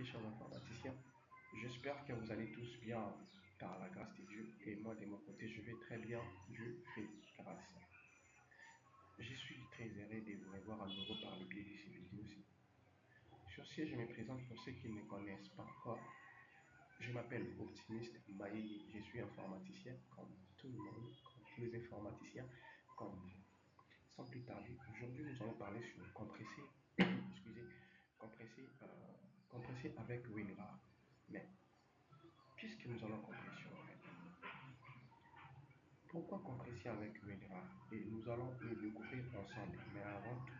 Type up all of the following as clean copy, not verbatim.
très chers informaticiens. J'espère que vous allez tous bien par la grâce de Dieu. Et moi, de mon côté, je vais très bien. Dieu fait grâce. Je suis très heureux de vous revoir à nouveau par le biais de ces vidéos-ci. Sur ce, je me présente pour ceux qui ne me connaissent pas encore. Je m'appelle Optimiste Maïli. Je suis informaticien comme tout le monde, comme tous les informaticiens, comme vous. Sans plus tarder, aujourd'hui nous allons parler sur compresser, excusez, compresser, compresser avec WinRAR. Mais puisque nous allons compression en fait, pourquoi compresser avec WinRAR? Et nous allons le découvrir ensemble. Mais avant tout,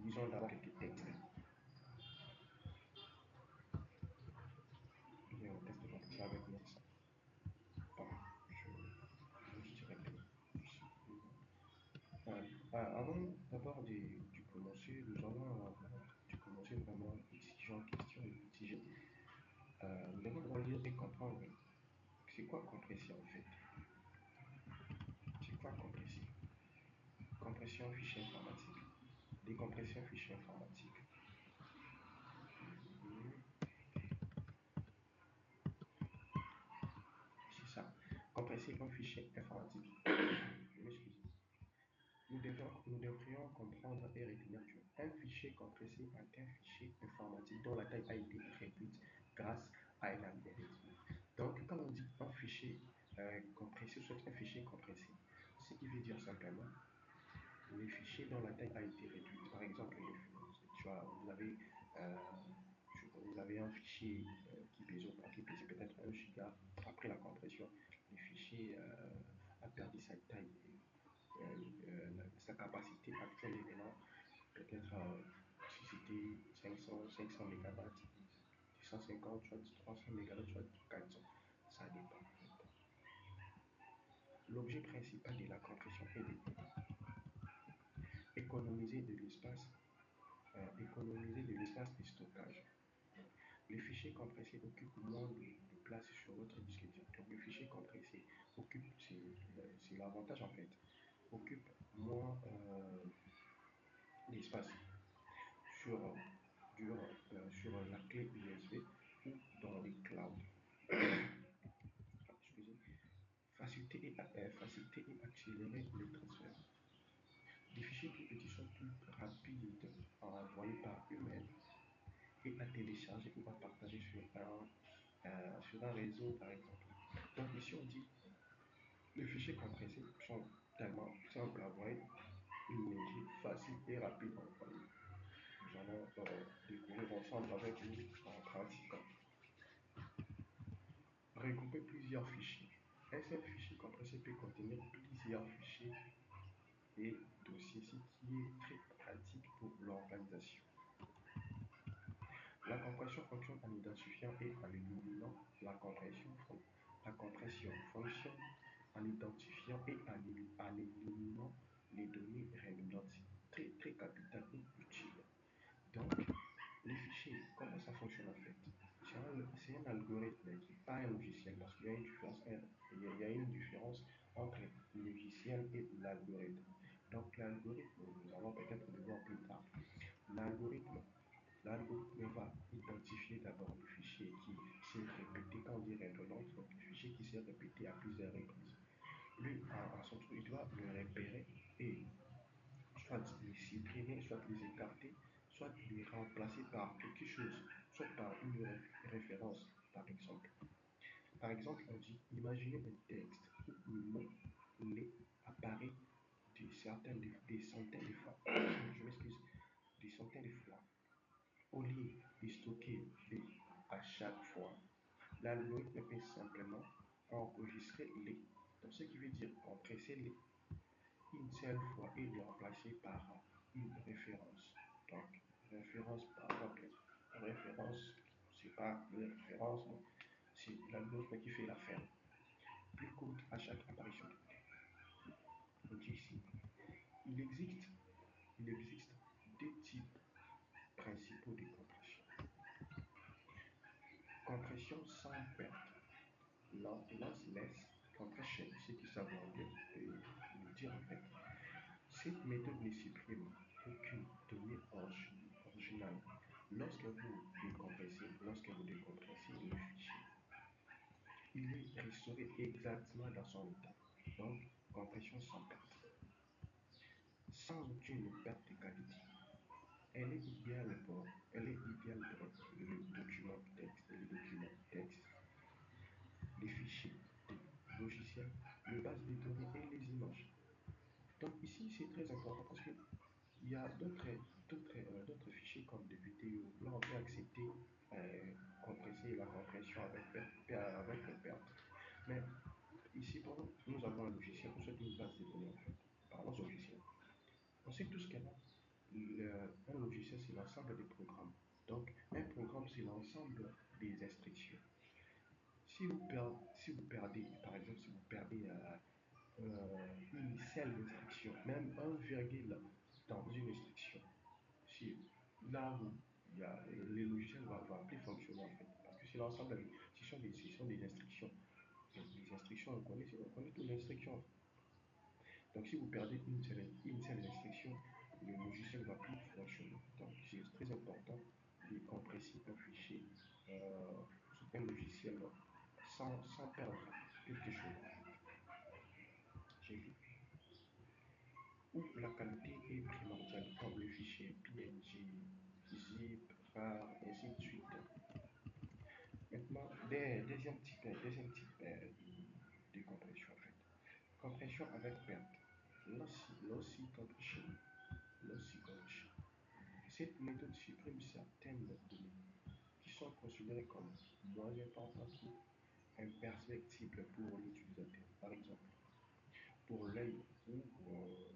lisons d'abord quelques textes. Il y a un test de compression avec WinRAR. Bon, je dirais avant d'abord de commencer, nous allons commencer vraiment exigeant question et mitigé. Nous allons d'abord lire et comprendre c'est quoi compresser en fait. C'est quoi compresser? Compression fichier informatique. Décompression fichier informatique. C'est ça. Compresser un fichier informatique. Je m'excuse. Nous devrions comprendre et retenir qu'un fichier compressé est un fichier informatique dont la taille a été réduite grâce à un algorithme. Donc, quand on dit un fichier compressé, soit un fichier compressé, ce qui veut dire simplement les fichiers dont la taille a été réduite. Par exemple, euh, vous avez un fichier qui pesait peut-être 1 giga. Après la compression, le fichier a perdu sa taille. Sa capacité actuelle est maintenant peut-être si c'était 500 MB, 250, soit 300 MB, soit 400. Ça dépend en fait. L'objet principal de la compression est d'économiser de l'espace, économiser de l'espace de stockage. Les fichiers compressés occupent moins de place sur votre disque dur. Donc le fichier compressé occupe, c'est l'avantage en fait, occupe moins d'espace sur, sur la clé USB ou dans les clouds. Excusez. Faciliter et accélérer les transferts. Des fichiers plus petits sont plus rapides à envoyer par email et à télécharger ou à partager sur un réseau, par exemple. Donc ici, on dit les fichiers compressés sont tellement simples à envoyer, immédiats, faciles et rapides à envoyer. Nous allons découvrir ensemble avec vous en pratiquant. Regrouper plusieurs fichiers. Un seul fichier compressé peut contenir plusieurs fichiers et dossiers, ce qui est très pratique pour l'organisation. La compression fonctionne en identifiant et en éliminant la compression fonctionne en identifiant et en éliminant les données redondantes. Très, très capital et utile. Donc, les fichiers, comment ça fonctionne en fait? C'est un algorithme qui n'est pas un logiciel parce qu'il y a une différence, il y a une différence entre le logiciel et l'algorithme. Donc, l'algorithme, nous allons peut-être le voir plus tard. L'algorithme L'algorithme va identifier d'abord le fichier qui s'est répété, quand on dit redondance, donc le fichier qui s'est répété à plusieurs reprises. Lui, à son tour, il doit le repérer et soit les supprimer, soit les écarter, soit les remplacer par quelque chose, soit par une référence, par exemple. Par exemple, on dit, imaginez un texte où le mot lait apparaît des centaines de fois. Je m'excuse, des centaines de fois. Au lieu de stocker les à chaque fois, l'algorithme peut simplement enregistrer les. Donc, ce qui veut dire compresser les une seule fois et les remplacer par une référence. Donc, référence par exemple, référence, c'est pas une référence, c'est l'algorithme qui fait l'affaire. Plus courte à chaque apparition de données. On dit ici, il existe, il existe deux types principaux de compression. Compression sans perte. Lossless compression, ce qui ça veut dire en fait. Cette méthode ne supprime aucune donnée originale. Lorsque vous décompressez le fichier, il est restauré exactement dans son état. Donc, compression sans perte, sans aucune perte de qualité. Elle est idéale pour le document texte, les fichiers de logiciels, le base de données et les images. Donc ici, c'est très important parce que il y a d'autres fichiers comme des vidéos. Là, on peut accepter euh, compresser la compression avec les pertes. Mais ici, pour nous avons un logiciel, nous sommes une base de données en fait. Parlons au logiciel. On sait tous qu'un un logiciel, c'est l'ensemble des programmes. Donc, un programme, c'est l'ensemble des instructions. Si vous perdez, par exemple, si vous perdez une seule instruction, même un virgule dans une instruction, si là où les logiciels va plus fonctionner en fait, parce que c'est l'ensemble, ce sont des instructions. Les instructions, on connaît toutes les instructions. Donc si vous perdez une seule instruction, le logiciel ne va plus fonctionner. Donc c'est très important de compresser un fichier sous un logiciel sans perdre quelque chose. J'ai vu où la qualité est primordiale, comme le fichier PNG, zip, RAR, ainsi de suite. Maintenant, deuxième type de compression en fait. Compression avec perte. Lossy compression. Lossy compression. Cette méthode supprime certaines données qui sont considérées comme moins importantes ou imperceptibles pour l'utilisateur. Par exemple, pour l'œil ou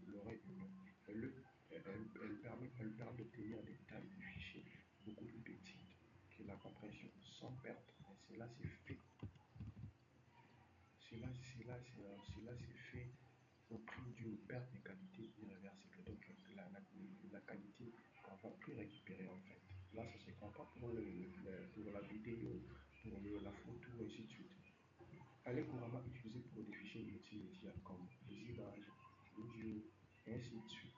l'oreille humaine. Elle permet d'obtenir des tailles de fichiers beaucoup plus petites que la compression sans perte. Et cela s'est fait au prix d'une perte de qualité irréversible. Donc la qualité qu'on ne va plus récupérer en fait. Là, ça se compare pour la vidéo, pour la photo, et ainsi de suite. Elle est couramment utilisée pour des fichiers multimédia comme des images, l'audio, et ainsi de suite,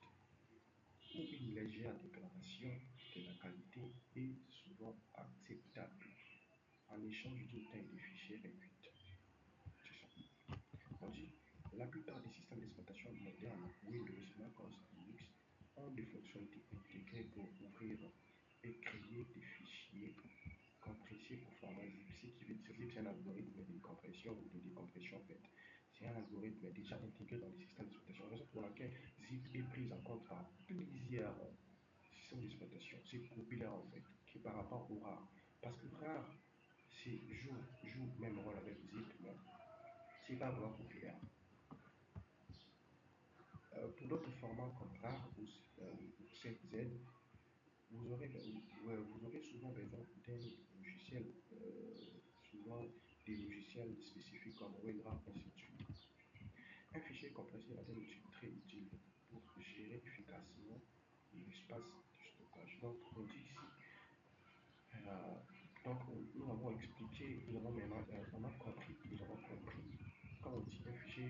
où une légère dégradation de la qualité est souvent acceptable en échange d'une taille de fichier réduite. C'est ça. On dit, la plupart des systèmes d'exploitation modernes, Windows, MacOS, Linux, ont des fonctionnalités intégrées pour ouvrir et créer des fichiers compressés au format zip. Ce qui veut dire zip, c'est un algorithme de compression ou de décompression en fait. C'est un algorithme déjà intégré dans les systèmes d'exploitation. Raison pour laquelle zip est prise en compte par plusieurs systèmes d'exploitation. C'est populaire en fait, qui est par rapport au RAR. Parce que RAR, joue même rôle avec zip, mais c'est pas vraiment populaire. Pour d'autres formats comme RAR ou 7Z, vous aurez souvent besoin d'un logiciel, souvent des logiciels spécifiques comme WinRAR, ainsi de suite. Un fichier compressé est un outil très utile pour gérer efficacement l'espace de stockage. Donc, on dit ici, euh, donc nous avons expliqué, nous avons maintenant, nous avons compris quand on dit un fichier,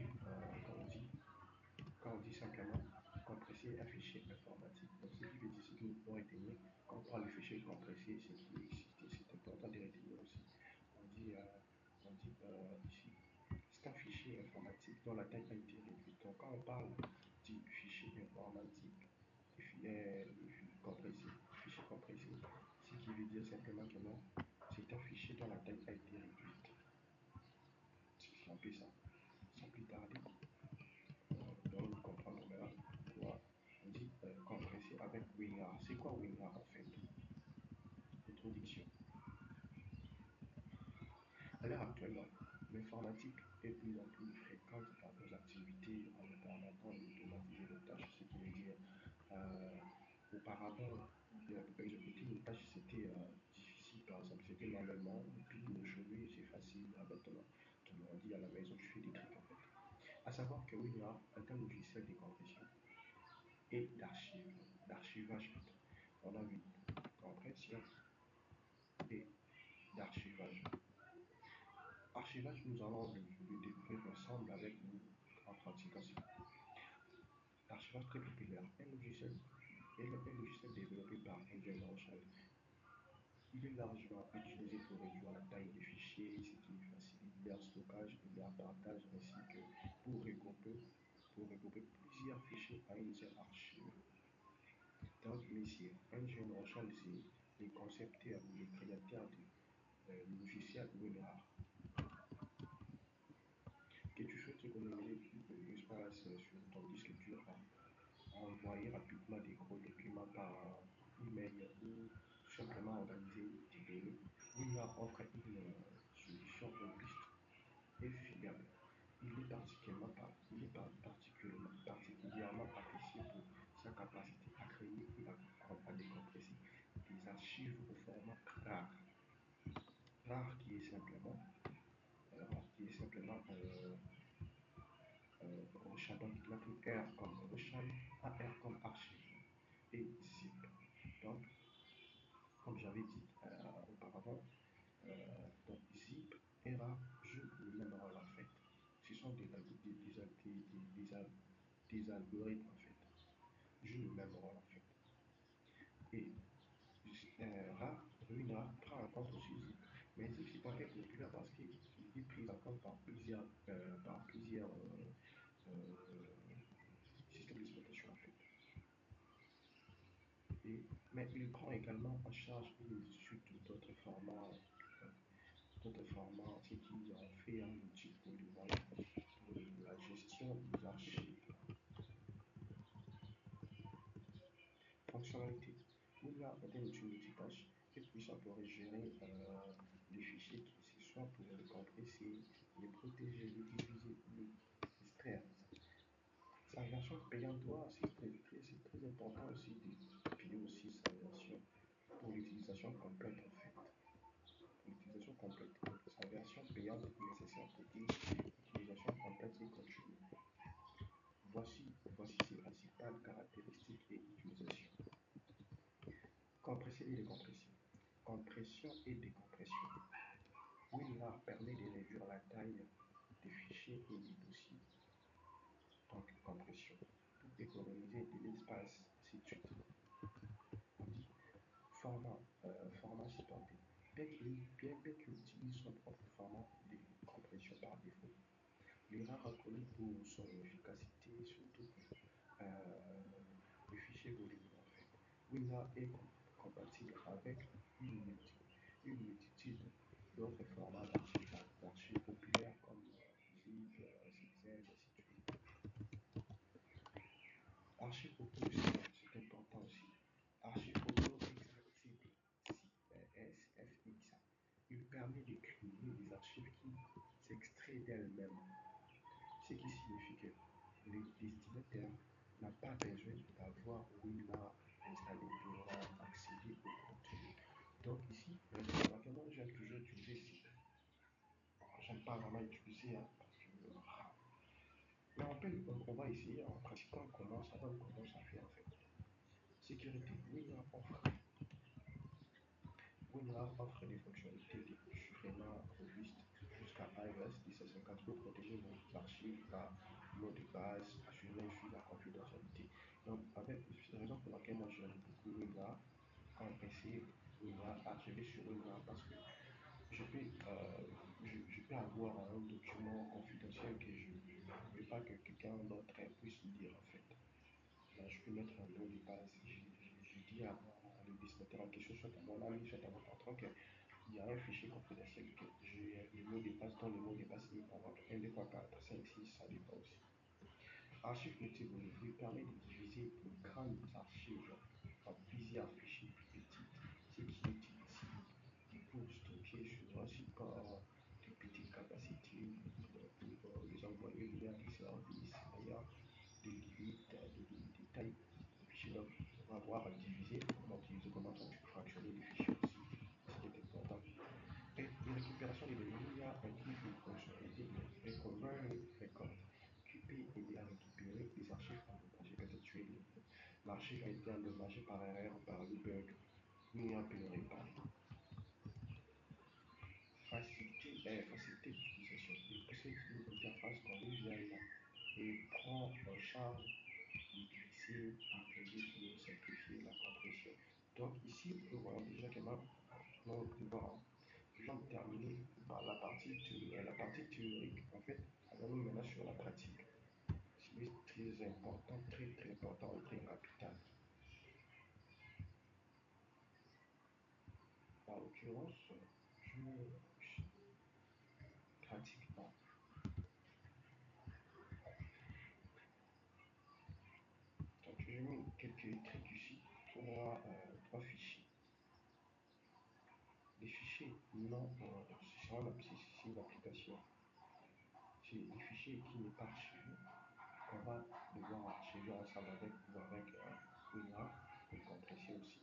quand on dit simplement compresser un fichier informatique. Donc, ce qui veut dire, ce que nous pouvons retenir, quand on parle de fichier compressé, c'est important de retenir aussi. On dit ici, c'est un fichier informatique dont la taille a été réduite. Donc, quand on parle du fichier informatique, compressé, fichier compressé, ce qui veut dire simplement que non, c'est un fichier dont la taille a été réduite. C'est un peu ça. Sans plus tarder, donc nous comprendre maintenant pourquoi on dit compresser avec WinRAR. C'est quoi WinRAR en fait? Introduction. À l'heure actuelle, l'informatique est de plus en plus fréquente dans nos activités en nous permettant d'automatiser nos tâches, ce qui veut dire euh, auparavant, pour exécuter une tâche, c'était difficile, par exemple, c'était manuellement, et puis aujourd'hui, c'est facile, maintenant, tout le monde dit à la maison, tu fais des trucs en fait. À savoir que WinRAR est un logiciel de compression et d'archivage. On a vu compression et d'archivage. Archivage, nous allons le découvrir ensemble avec vous en pratiquant ça. L'archivage très populaire, un logiciel développé par Engine Marshall Il est largement utilisé pour réduire la taille des fichiers, ce qui facilite leur stockage et leur partage, ainsi que pour regrouper plusieurs fichiers à une seule archive. Donc, ici, un jeune Rochelle, c'est le concepteur ou le créateur du logiciel WinRAR. Que tu souhaites économiser l'espace sur ton disque dur à envoyer rapidement des gros documents par email ou simplement organiser tes données, WinRAR offre une solution robuste et fiable. Particulièrement apprécié pour sa capacité à créer et à décompresser des archives au format RAR. RAR qui est simplement Ocean, donc il a pris R comme Ocean, AR comme archive et zip. Donc, comme j'avais dit auparavant, donc zip et RAR jouent le même rôle en fait. Ce sont des algorithmes en fait, jouent le même rôle en fait. Et RAR prend en compte aussi zip. Mais zip c'est pas très populaire parce qu'il est pris en compte par plusieurs euh, systèmes d'exploitation en fait. Mais il prend également en charge une suite euh, d'autres formats, ce qui en fait un outil polyvalent pour la gestion des archives. Fonctionnalité. Winrar est un outil multitâche et puissant pour gérer les fichiers qui ce soit pour les compresser, les protéger, les diviser, les extraire. Sa version payante, c'est très important aussi de payer aussi sa version pour l'utilisation complète en fait. Pour l'utilisation complète. Sa version payante est nécessaire pour une utilisation complète et continue. Voici ses principales caractéristiques et utilisations. Compresser et décompression. Compression et décompression. WinRAR permet de réduire la taille des fichiers et des dossiers. Donc, compression. Pour économiser de l'espace, ainsi de suite. On dit format supporté. Bien qu'il utilise son propre format de compression par défaut, il est reconnu pour son efficacité, surtout pour les fichiers volumineux en fait. WinRAR est compatible avec une multitude d'autres formats d'archives populaires comme zip, zipz, ainsi de suite. Archive auto, c'est important aussi. Archive auto extractible, SFX. Il permet de créer des archives qui s'extraient d'elles-mêmes, ce qui signifie que le destinataire n'a pas besoin d'avoir WinRAR installé pour accéder au contenu. Donc ici, personnellement, j'aime toujours utiliser zip. J'aime pas vraiment utiliser parce que mais on va essayer en pratiquant comment ça donne, comment ça fait en fait. Sécurité. WinRAR offre des fonctionnalités de chiffrement robustes jusqu'à iOS 17.50 pour protéger vos archives par mot de passe, assurer ainsi la confidentialité. Donc, c'est la raison pour laquelle moi j'aime beaucoup WinRAR, compresser WinRAR, archiver sur WinRAR parce que je peux, je peux avoir un document confidentiel que je ne veux pas que quelqu'un d'autre puisse lire en fait. Là, je peux mettre un mot de passe. Je dis à le destinataire en question, soit à mon ami, soit à mon patron, qu'il y a un fichier confidentiel que j'ai le mot de passe, dont le mot de passe est par exemple 1, 2, 3, 4, 5, 6, ça dépend aussi. Archive multivolume lui permet de diviser une grande archive en plusieurs fichiers plus petits, ce qui est utile pour stocker sur un support de petite capacité pour les envoyer vers des services ayant des limites de taille de fichiers. Donc, on va voir diviser, on va utiliser comment fractionner les fichiers aussi, ce qui est important. Et la récupération des données, il y a une fonctionnalité de recovery record qui peut aider à récupérer les archives endommagées. Peut-être l'archive a été endommagée par erreur, par un bug, il a pu le réparer. Facilité d'utilisation. Il possède une interface conviviale et prend en charge de glisser, imprimer et simplifier la compression. Donc ici, nous voyons déjà que la partie théorique. En fait, allons-nous maintenant sur la pratique. C'est très important, très très important et très capital. En l'occurrence, je ne pratique pas. Donc, j'ai mis quelques trucs ici. Trois fichiers. Des fichiers non, c'est une application. C'est des fichiers qui n'est pas archivé. On va devoir archiver ensemble avec WinRAR pour compresser aussi.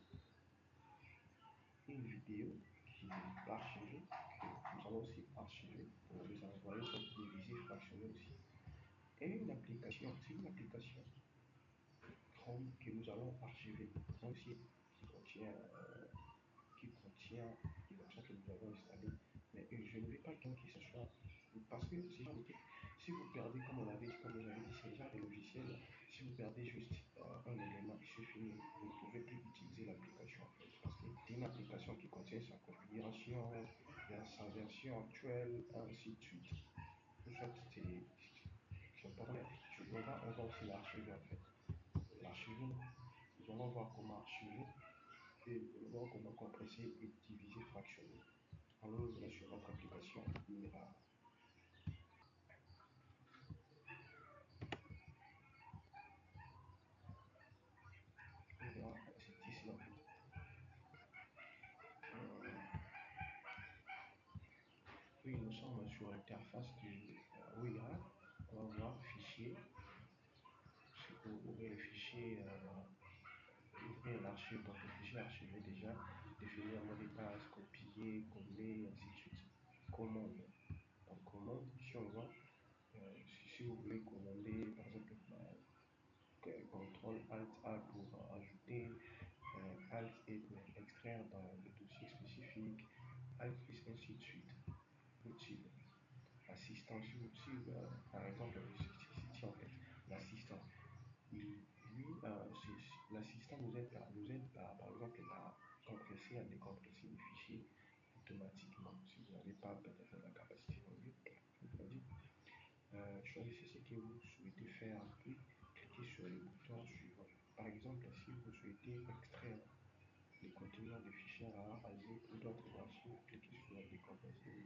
Une vidéo qui est archivée, que nous allons aussi archiver pour les envoyer sur des visées fractionnées aussi. Et une application, c'est une application Chrome que nous allons archiver, aussi qui contient les options que nous avons installées. Mais je ne vais pas que ce soit. Parce que si vous perdez, comme on avait dit, comme vous avez dit, c'est déjà des logiciels. Si vous perdez juste un élément, il suffit, vous ne pouvez plus utiliser l'application en fait. Parce que c'est une application qui contient sa configuration, sa version actuelle, ainsi de suite. Tout ça, c'est important. On va aussi l'archiver en fait. L'archiver, nous allons voir comment archiver et nous allons voir comment compresser et diviser, fractionner. Alors, sur notre application Mira. C'est ici en fait. Oui, nous sommes sur l'interface du WIRA. On va voir fichier. Pour ouvrir le fichier, ouvrir l'archive, donc le fichier archivé déjà, définir le mot de passe, copier, coller, ainsi de suite. Commande. Donc, commande, ici on voit, si vous voulez commander, par exemple, CTRL Alt A pour ajouter, Alt et pour extraire dans le dossier spécifique, Alt plus ainsi de suite. Utile. Assistant, par exemple, ici en fait, l'assistant, l'assistant nous aide par exemple à compresser, à décompresser les fichiers automatiquement. Si vous n'avez pas peut-être la capacité de lire, je vous l'ai dit, choisissez ce que vous souhaitez faire, puis cliquez sur le bouton suivant. Par exemple, si vous souhaitez extraire les conteneurs des fichiers RAR, zip ou d'autres archives, cliquez sur décompresser.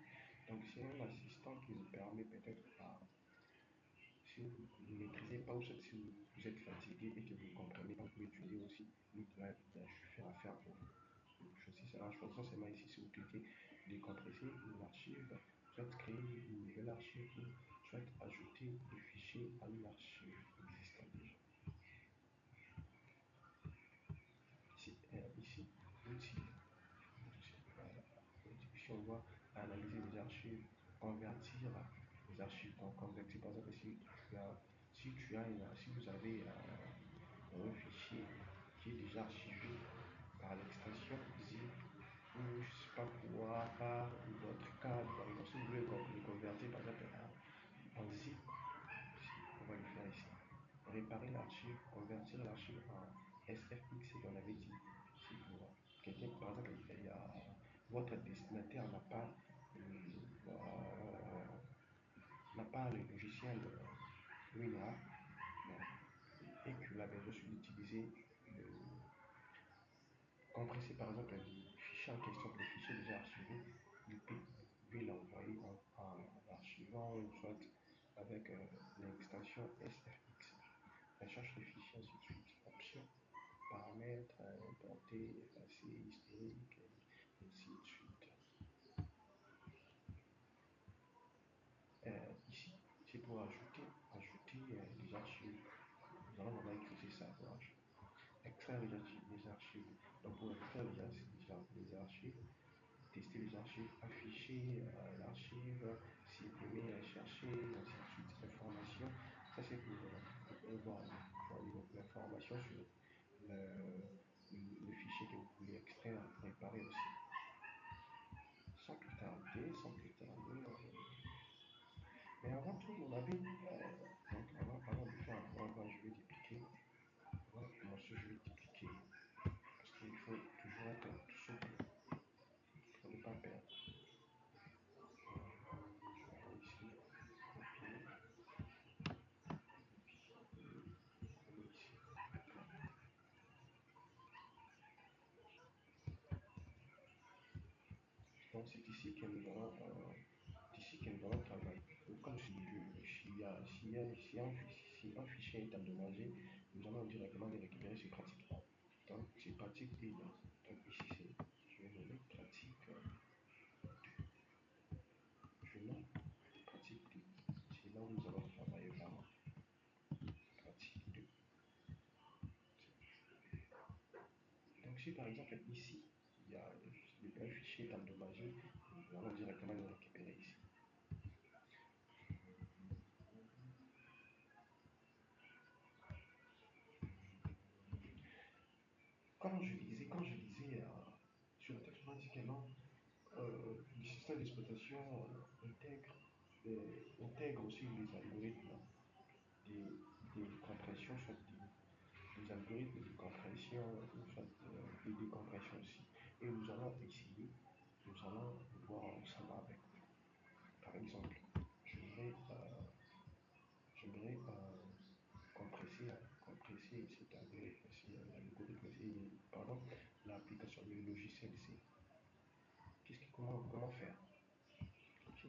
Donc, c'est un assistant qui vous permet peut-être si vous ne maîtrisez pas ou si vous êtes fatigué et que vous ne comprenez pas, vous pouvez utiliser aussi. Lui, il va faire affaire pour vous. Donc, choisissons seulement ici, si vous cliquez décompresser l'archive, soit créer une nouvelle archive ou soit ajouter des fichiers à une archive existante déjà. Ici, outils. Ici, on voit analyser les archives, convertir les archives. Donc, convertir, par exemple, si vous avez un fichier qui est déjà archivé par l'extension zip ou je ne sais pas quoi, par d'autres cadres, par exemple, si vous voulez le convertir, par exemple, en zip, on va le faire ici. Réparer l'archive, convertir l'archive en SFX, qu'on avait dit. Si pour quelqu'un, par exemple, votre destinataire n'a pas le logiciel WinRAR et que la besoin d'utiliser le compresser par exemple le fichier en question, le fichier déjà archivé, il peut l'envoyer en archivant soit avec l'extension SFX. Recherche les fichiers, ainsi de suite. Options, paramètres, importer, effacer, historique, et ainsi de suite. Ici, c'est pour ajouter des archives. Nous allons maintenant utiliser ça pour extraire les archives. Donc, pour extraire les archives, tester les archives, afficher l'archive, supprimer, chercher, ainsi de suite. Information, ça c'est pour voir l'information sur le fichier que vous voulez extraire, réparer aussi. Sans plus tarder, mais avant tout, mon avis, donc avant de faire un point, je vais dupliquer. On va commencer, je vais dupliquer. Parce qu'il faut toujours être souple pour ne pas perdre. Donc c'est ici que nous allons, travailler. Donc, comme si un fichier est endommagé, nous allons directement le récupérer sur pratique. Donc c'est pratique et là. Donc ici c'est, je vais nommer pratique, je nomme pratique 2. C'est là où nous allons travailler vraiment. Pratique 2. Donc si par exemple ici, il y a un fichier endommagé, nous allons directement le récupérer ici. Quand je disais sur le texte, on a dit que non, le système d'exploitation intègre aussi les algorithmes des compressions, soit des algorithmes de compression, soit des décompressions aussi. Et nous allons essayer, nous allons voir ensemble avec. Par exemple, j'aimerais compresser cet algorithme, pardon, l'application, le logiciel C. Comment faire? Ok.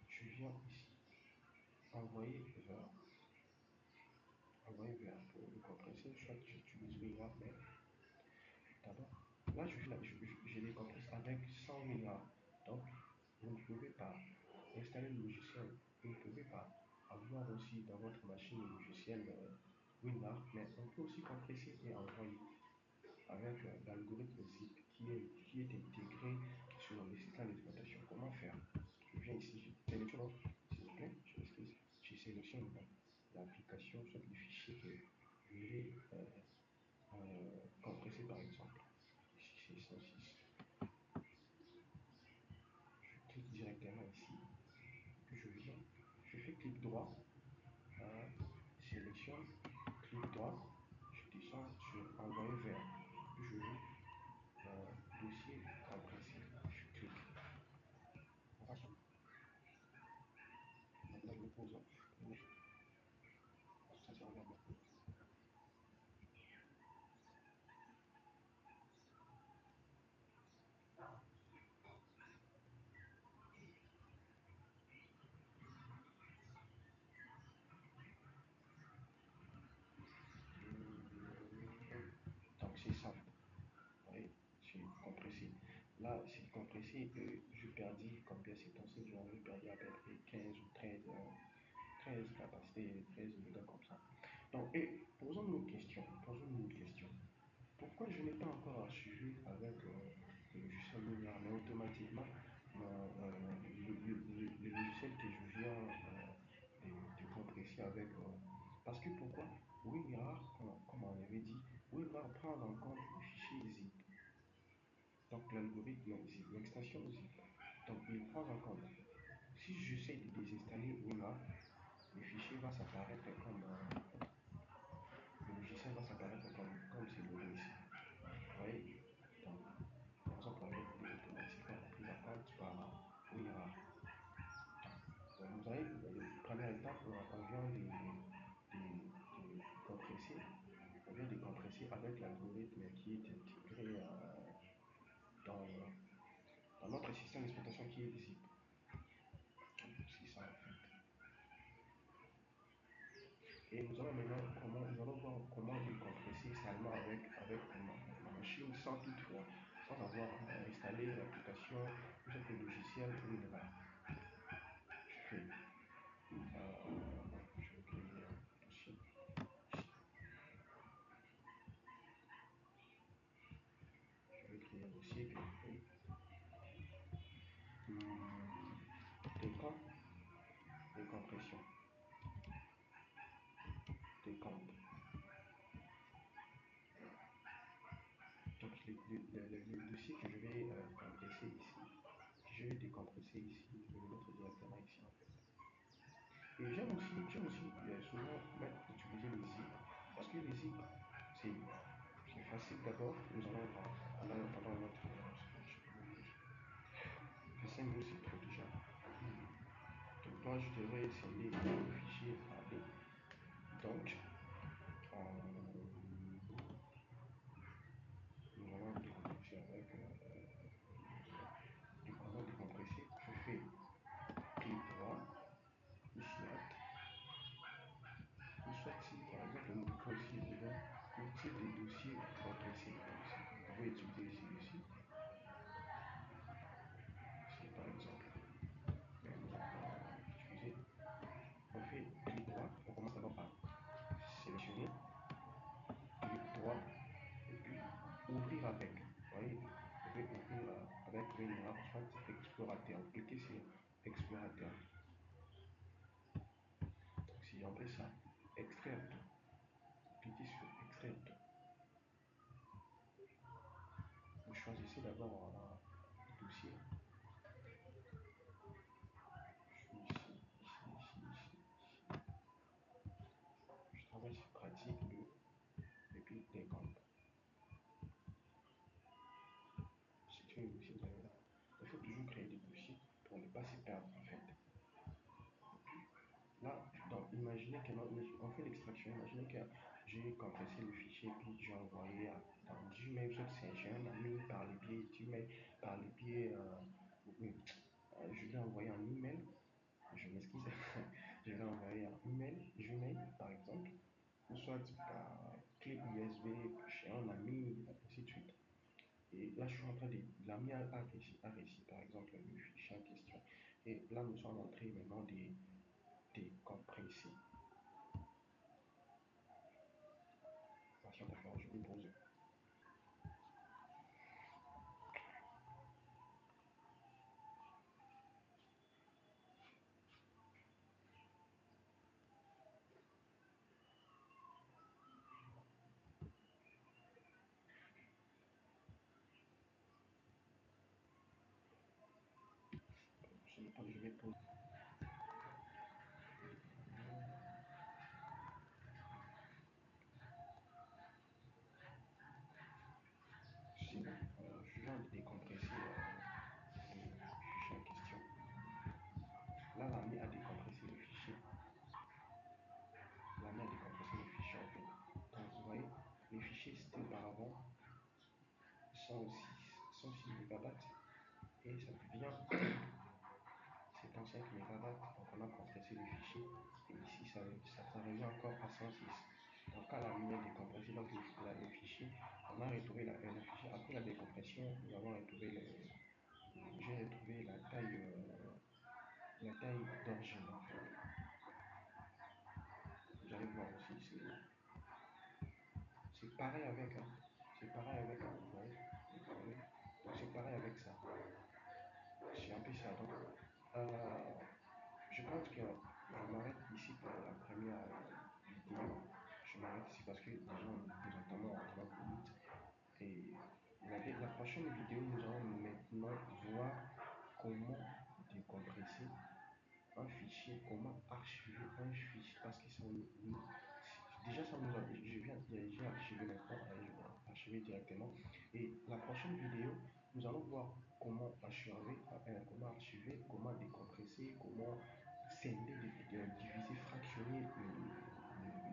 Je viens ici, envoyer vers, pour le compresser, soit j'utilise WinRAR, mais d'abord, là je les compresse avec 100 milliards. Donc, vous ne pouvez pas installer le logiciel, vous ne pouvez pas avoir aussi dans votre machine le logiciel WinRAR, mais on peut aussi compresser et envoyer avec l'algorithme ZIP qui est intégré sur le système d'exploitation. Comment faire? Je viens ici, je sélectionne, s'il vous plaît, je m'excuse, je sélectionne l'application, soit le fichier que je vais compresser par exemple. Ici c'est 106. Je clique directement ici, puis je viens, je fais clic droit, sélectionne, clic droit, je descends sur envoyer vers, puis je vais dossier compressé, je clique. Ensuite, maintenant je pose, ça c'est regarde. Donc c'est simple. Oui, c'est compressé. Là, c'est compressé. Je perdis combien c'est passé? J'ai perdu à peu près 15 ou 13 capacités, 13 mégas comme ça. Donc, et posons-nous une question. Pourquoi je n'ai pas encore assuré avec le logiciel Lumière, mais automatiquement, le logiciel que je viens de compresser avec. Parce que pourquoi? WinRAR, comme on avait dit, WinRAR prend en compte le fichier zip. Donc l'algorithme zip, l'extension zip. Donc il prend en compte. Si j'essaie de désinstaller WinRAR, le fichier va s'apparaître comme le logiciel va s'apparaître comme c'est le ici. Vous voyez? Donc, par exemple, la lettre est automatiquement prise en compte par WinRAR. Donc, vous voyez, la première étape, on vient de compresser, avec l'algorithme qui est intégré dans, dans notre système d'exploitation qui est ZIP. C'est ça en fait. Et nous allons voir comment le compresser seulement avec ma machine sans avoir installé l'application ou le logiciel WinRAR. Je fais, je vais créer un dossier. Je vais créer un dossier que je fais. Décompression, décompte. Donc le dossier que je vais compresser ici, que je vais décompresser ici, je vais le mettre directement ici en fait. Et j'aime aussi souvent utiliser les zip, parce que les zip, c'est facile d'abord. Nous allons voir pendant notre je 5 minutes, c'est trop déjà. Donc moi je devrais scinder le fichier AB. Donc nous allons décompresser avec soit explorateur, cliquez sur explorateur. Donc si on fait ça, extraire tout, cliquez sur extraire tout. Vous choisissez d'abord le dossier. Je suis ici. Je travaille sur pratique et puis des comptes. Si tu es aussi, il faut toujours créer des dossiers pour ne pas se perdre en fait. Là, donc imaginez que on fait l'extraction, imaginez que j'ai compressé le fichier puis j'ai envoyé dans Gmail, j'ai un ami par le biais Gmail, par le biais, oui, je vais envoyer un email, je m'excuse, je vais envoyer un email, Gmail par exemple, ou soit par clé USB chez un ami, ainsi de suite. Et là, je suis en train de l'ami a réussi, par exemple, le fichier en question. Et là, nous sommes en train maintenant de décompresser. D'accord, je vais poser. Je vais poser. C'est bon, je viens de décompresser le fichier en question. Là, l'ami a décompressé le fichier. L'ami a décompressé le fichier en fait. Donc, vous voyez, le fichier c'était auparavant 106 mégabytes et ça devient 75 mégabytes. Donc, on a compressé le fichier et ici, ça revient encore à 106. Donc, quand l'ami a décompressé donc, le fichier, on a retrouvé le fichier. Après la décompression, nous avons retrouvé j'ai retrouvé la taille d'origine en fait. Vous allez voir aussi, c'est pareil avec, c'est pareil avec, vous voyez, donc c'est pareil avec ça. C'est un peu ça. Donc, je pense que je m'arrête ici pour la première vidéo. Je m'arrête ici parce que déjà nous entamons en 30 minutes. Et la prochaine vidéo, nous allons maintenant voir comment décompresser un fichier, comment archiver un fichier, parce que déjà ça nous a, je viens j'ai archivé maintenant, je vais archiver directement. Et la prochaine vidéo, nous allons voir comment archiver, comment décompresser, comment scinder, diviser, fractionner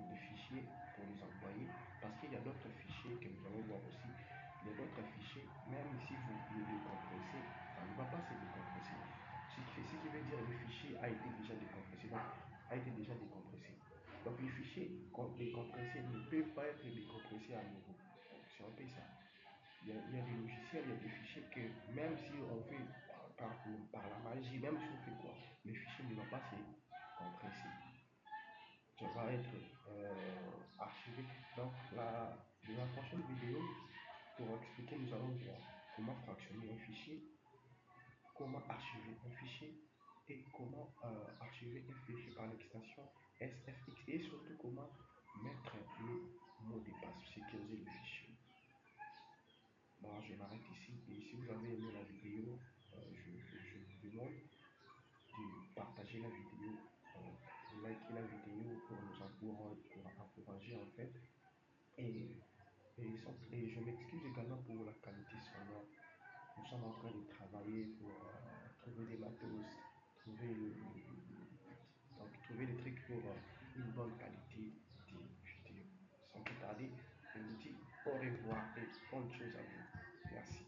les fichiers pour les envoyer, parce qu'il y a d'autres fichiers que nous allons voir aussi. Il y a d'autres fichiers, même si vous les décompressez, ça ne va pas se décompresser. Ce qui veut dire que le fichier a été déjà décompressé. Donc les fichiers décompressés ne peuvent pas être décompressés à nouveau. C'est un peu ça. Il y a des logiciels, il y a des fichiers que même si on fait par la magie, même si on fait quoi, le fichier ne va pas se compresser. Ça va être archivé. Donc la prochaine vidéo, pour expliquer, nous allons voir comment fractionner un fichier, comment archiver un fichier et comment archiver un fichier par l'extension SFX et surtout comment mettre le mot de passe, sécuriser le fichier. Bon, je m'arrête ici et si vous avez aimé la vidéo, je vous demande de partager la vidéo, liker la vidéo pour nous encourager en fait. Et, et je m'excuse également pour la qualité sonore. Nous sommes en train de travailler pour trouver des matos, trouver des trucs pour une bonne qualité de vidéo. Sans plus tarder, je vous dis au revoir et bonne chose à vous. Merci.